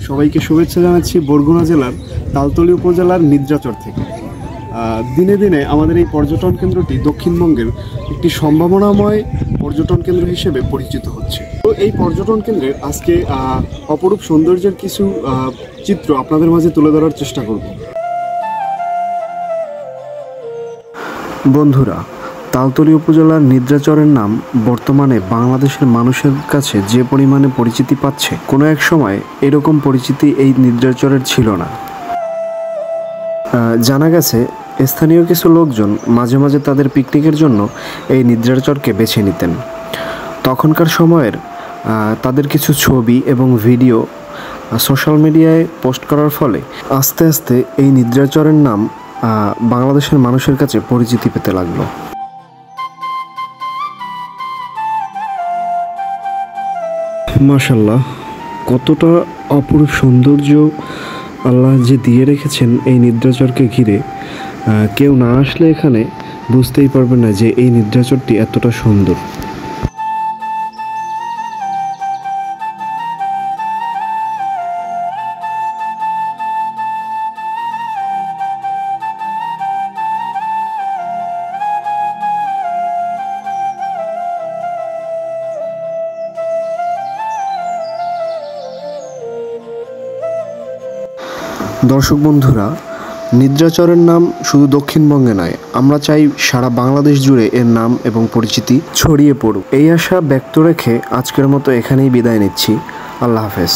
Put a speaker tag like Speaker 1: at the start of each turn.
Speaker 1: সবাইকে শুভেচ্ছা জানাচ্ছি বরগুনা জেলার তালতলী উপজেলার নিদ্রাচর থেকে। দিনে দিনে আমাদের এই পর্যটন কেন্দ্রটি দক্ষিণবঙ্গের একটি সম্ভাবনাময় পর্যটন কেন্দ্র হিসেবে পরিচিত হচ্ছে। তো এই পর্যটন কেন্দ্রের আজকে অপরূপ সৌন্দর্যের কিছু চিত্র আপনাদের মাঝে তুলে ধরার চেষ্টা করব। বন্ধুরা, তালতলী উপজেলার নিদ্রাচরের নাম বর্তমানে বাংলাদেশের মানুষের কাছে যে পরিমাণে পরিচিতি পাচ্ছে, কোনো এক সময় এরকম পরিচিতি এই নিদ্রাচরের ছিল না। জানা গেছে স্থানীয় কিছু লোকজন মাঝে মাঝে তাদের পিকনিকের জন্য এই নিদ্রাচরকে বেছে নিতেন। তখনকার সময়ের তাদের কিছু ছবি এবং ভিডিও সোশ্যাল মিডিয়ায় পোস্ট করার ফলে আস্তে আস্তে এই নিদ্রাচরের নাম বাংলাদেশের মানুষের কাছে পরিচিতি পেতে লাগলো। মাশাআল্লাহ, কতটা অপরূপ সৌন্দর্য আল্লাহ যে দিয়ে রেখেছেন এই নিদ্রাচরকে ঘিরে। কেউ না আসলে এখানে বুঝতেই পারবে না যে এই নিদ্রাচরটি এতটা সুন্দর। দর্শক বন্ধুরা, নিদ্রাচরের নাম শুধু দক্ষিণবঙ্গে নয়, আমরা চাই সারা বাংলাদেশ জুড়ে এর নাম এবং পরিচিতি ছড়িয়ে পড়ুক। এই আশা ব্যক্ত রেখে আজকের মতো এখানেই বিদায় নিচ্ছি। আল্লাহ হাফেজ।